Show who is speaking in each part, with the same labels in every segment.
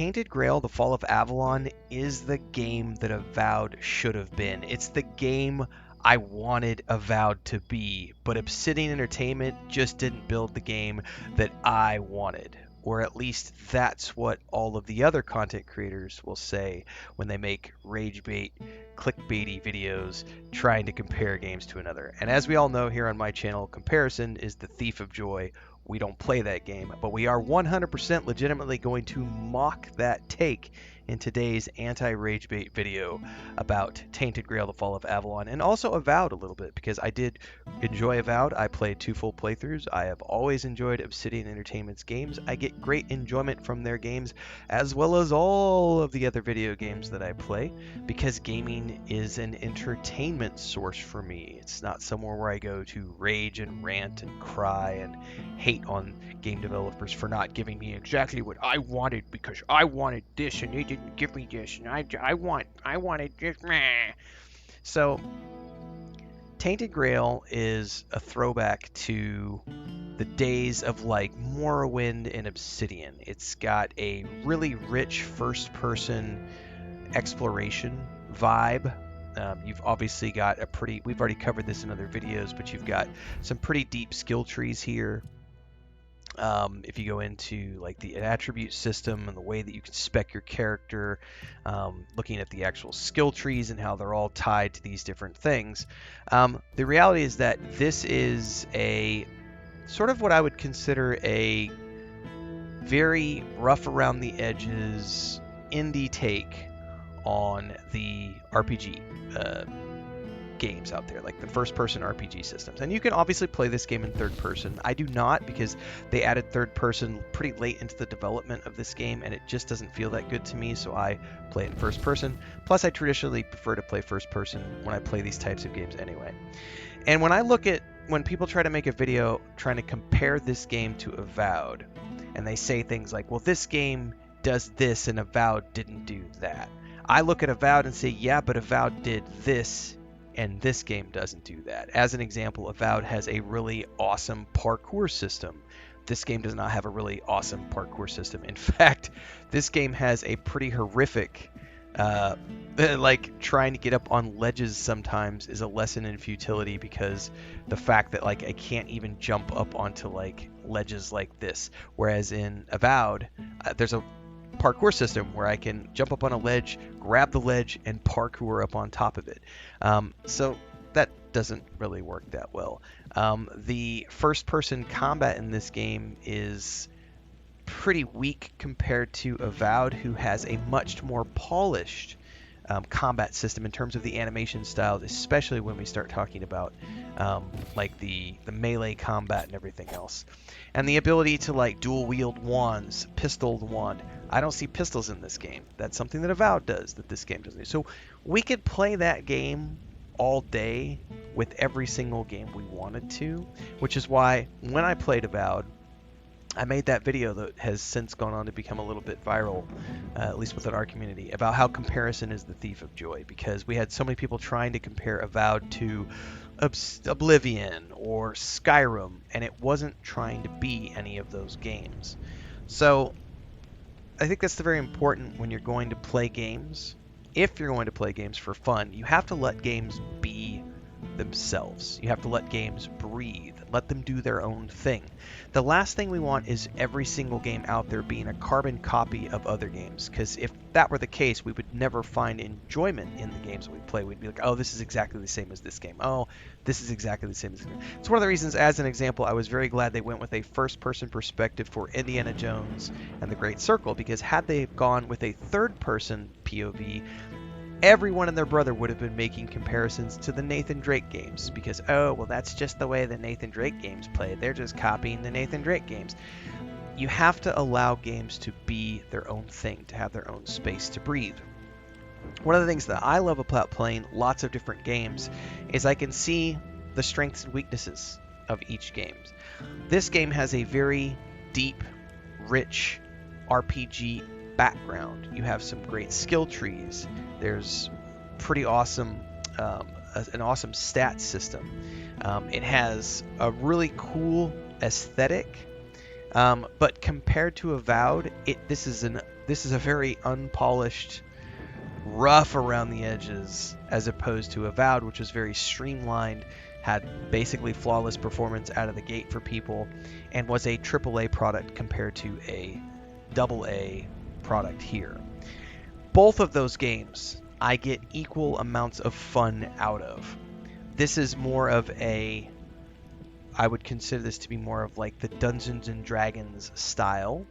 Speaker 1: Tainted Grail, The Fall of Avalon is the game that Avowed should have been. It's the game I wanted Avowed to be, but Obsidian Entertainment just didn't build the game that I wanted. Or at least that's what all of the other content creators will say when they make rage bait, clickbaity videos trying to compare games to another. And as we all know here on my channel, comparison is the thief of joy. We don't play that game, but we are 100% legitimately going to mock that take in today's anti-rage bait video about Tainted Grail, The Fall of Avalon, and also Avowed a little bit, because I did enjoy Avowed. I played 2 full playthroughs. I have always enjoyed Obsidian Entertainment's games. I get great enjoyment from their games, as well as all of the other video games that I play, because gaming is an entertainment source for me. It's not somewhere where I go to rage and rant and cry and hate on game developers for not giving me exactly what I wanted, because I wanted this and they didn't give me this, and I wanted this. Meh. So Tainted Grail is a throwback to the days of like Morrowind and Obsidian. It's got a really rich first-person exploration vibe. You've obviously got we've already covered this in other videos, but you've got some pretty deep skill trees here. If you go into like the attribute system and the way that you can spec your character, looking at the actual skill trees and how they're all tied to these different things, the reality is that this is a sort of what I would consider a very rough around the edges indie take on the RPG games out there, like the first-person RPG systems. And you can obviously play this game in third person. I do not, because they added third person pretty late into the development of this game, and it just doesn't feel that good to me, so I play it in first person. Plus, I traditionally prefer to play first person when I play these types of games anyway. And when people try to make a video trying to compare this game to Avowed, and they say things like, well, this game does this and Avowed didn't do that, I look at Avowed and say, yeah, but Avowed did this and this game doesn't do that. As an example, Avowed has a really awesome parkour system. This game does not have a really awesome parkour system. In fact, this game has a pretty horrific, like trying to get up on ledges sometimes is a lesson in futility, because the fact that like I can't even jump up onto like ledges like this. Whereas in Avowed, there's a parkour system where I can jump up on a ledge, grab the ledge, and parkour up on top of it. So that doesn't really work that well. The first-person combat in this game is pretty weak compared to Avowed, who has a much more polished combat system in terms of the animation styles, especially when we start talking about like the melee combat and everything else. And the ability to like dual wield wands, pistol wand. I don't see pistols in this game. That's something that Avowed does that this game doesn't do. So we could play that game all day with every single game we wanted to, which is why when I played Avowed, I made that video that has since gone on to become a little bit viral, at least within our community, about how comparison is the thief of joy, because we had so many people trying to compare Avowed to Oblivion or Skyrim, and it wasn't trying to be any of those games. So I think that's very important when you're going to play games. If you're going to play games for fun, you have to let games be themselves. You have to let games breathe. Let them do their own thing. The last thing we want is every single game out there being a carbon copy of other games, because if that were the case, we would never find enjoyment in the games that we play. We'd be like, oh, this is exactly the same as this game. Oh, this is exactly the same as this game. It's one of the reasons, as an example, I was very glad they went with a first-person perspective for Indiana Jones and the Great Circle, because had they gone with a third-person POV, everyone and their brother would have been making comparisons to the Nathan Drake games, because, oh, well, that's just the way the Nathan Drake games play. They're just copying the Nathan Drake games. You have to allow games to be their own thing, to have their own space to breathe. One of the things that I love about playing lots of different games is I can see the strengths and weaknesses of each game. This game has a very deep, rich RPG background. You have some great skill trees. There's pretty awesome, an awesome stat system. It has a really cool aesthetic, but compared to Avowed, this is an This is a very unpolished, rough around the edges, as opposed to Avowed, which was very streamlined, had basically flawless performance out of the gate for people, and was a AAA product compared to a AA product here. Both of those games I get equal amounts of fun out of. This is more of a, I would consider this to be more of like the Dungeons and Dragons style,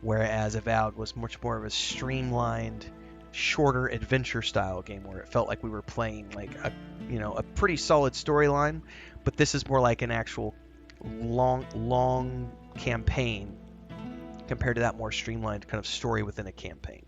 Speaker 1: whereas Avowed was much more of a streamlined, shorter adventure style game where it felt like we were playing like a pretty solid storyline, but this is more like an actual long campaign compared to that more streamlined kind of story within a campaign.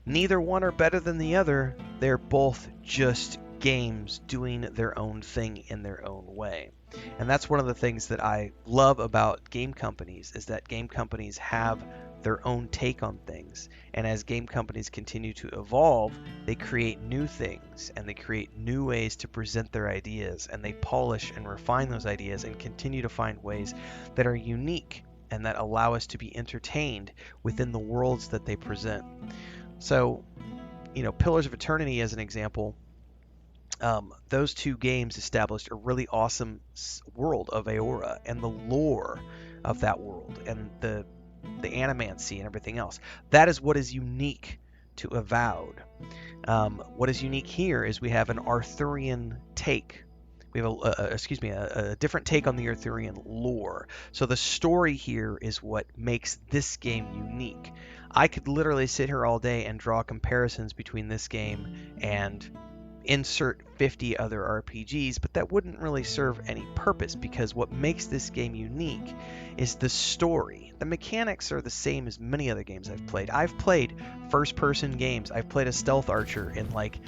Speaker 1: Neither one are better than the other. They're both just games doing their own thing in their own way. And that's one of the things that I love about game companies, is that game companies have their own take on things. And as game companies continue to evolve, they create new things and they create new ways to present their ideas, and they polish and refine those ideas and continue to find ways that are unique and that allow us to be entertained within the worlds that they present. So, Pillars of Eternity as an example, those two games established a really awesome world of Aora and the lore of that world and the animancy and everything else. That is what is unique to Avowed. What is unique here is we have an Arthurian take. We have a different take on the Arthurian lore. So the story here is what makes this game unique. I could literally sit here all day and draw comparisons between this game and insert 50 other RPGs, but that wouldn't really serve any purpose, because what makes this game unique is the story. The mechanics are the same as many other games I've played. I've played first-person games. I've played a stealth archer in like...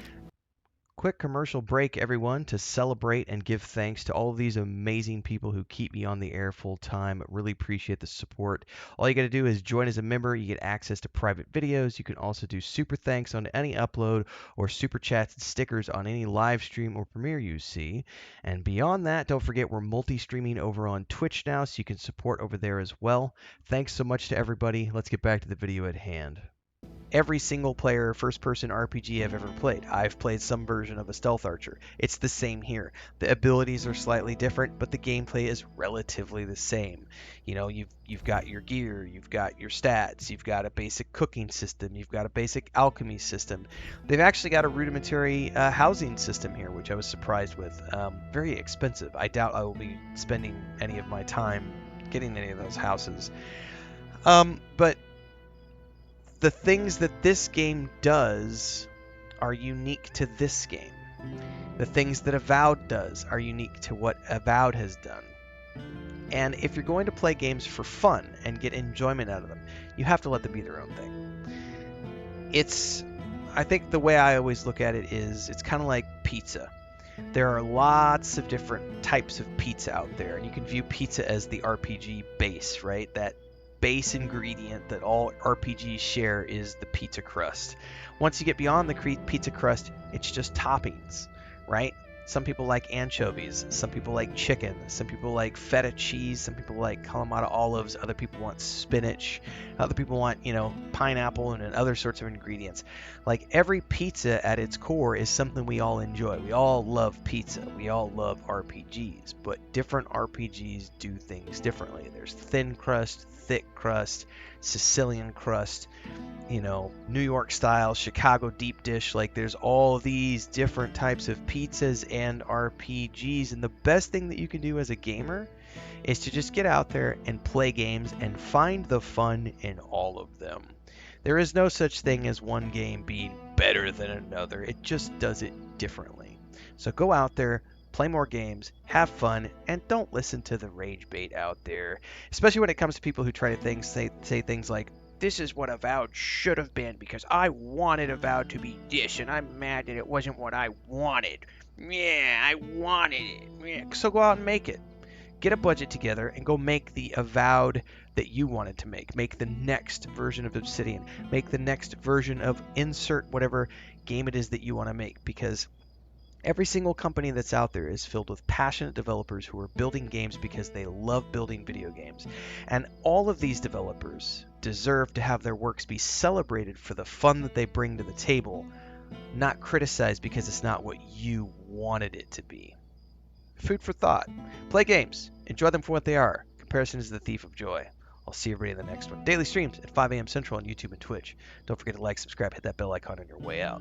Speaker 1: Quick commercial break, everyone, to celebrate and give thanks to all of these amazing people who keep me on the air full time. Really appreciate the support. All you got to do is join as a member. You get access to private videos. You can also do super thanks on any upload, or super chats and stickers on any live stream or premiere you see. And beyond that, don't forget we're multi-streaming over on Twitch now, so you can support over there as well. Thanks so much to everybody. Let's get back to the video at hand. Every single player first-person RPG I've ever played, I've played some version of a stealth archer. It's the same here. The abilities are slightly different, but the gameplay is relatively the same. You've got your gear, you've got your stats, you've got a basic cooking system, you've got a basic alchemy system. They've actually got a rudimentary housing system here, which I was surprised with. Very expensive. I doubt I will be spending any of my time getting any of those houses. But the things that this game does are unique to this game. The things that Avowed does are unique to what Avowed has done. And if you're going to play games for fun and get enjoyment out of them, you have to let them be their own thing. I think the way I always look at it is, it's kind of like pizza. There are lots of different types of pizza out there, and you can view pizza as the RPG base, right? That base ingredient that all RPGs share is the pizza crust. Once you get beyond the pizza crust, it's just toppings, right? Some people like anchovies, some people like chicken, some people like feta cheese, some people like Kalamata olives, other people want spinach, other people want, pineapple and other sorts of ingredients. Like, every pizza at its core is something we all enjoy. We all love pizza. We all love RPGs, but different RPGs do things differently. There's thin crust, thick crust, Sicilian crust, New York style, Chicago deep dish. Like, there's all these different types of pizzas and RPGs, and the best thing that you can do as a gamer is to just get out there and play games and find the fun in all of them. There is no such thing as one game being better than another. It just does it differently. So go out there, play more games, have fun, and don't listen to the rage bait out there. Especially when it comes to people who try to say things like, this is what Avowed should have been because I wanted Avowed to be this, and I'm mad that it wasn't what I wanted. Yeah, I wanted it. Yeah. So go out and make it. Get a budget together and go make the Avowed that you wanted to make. Make the next version of Obsidian. Make the next version of insert whatever game it is that you want to make, because Every single company that's out there is filled with passionate developers who are building games because they love building video games. And all of these developers deserve to have their works be celebrated for the fun that they bring to the table, not criticized because it's not what you wanted it to be. Food for thought. Play games. Enjoy them for what they are. Comparison is the thief of joy. I'll see everybody in the next one. Daily streams at 5 a.m. Central on YouTube and Twitch. Don't forget to like, subscribe, hit that bell icon on your way out.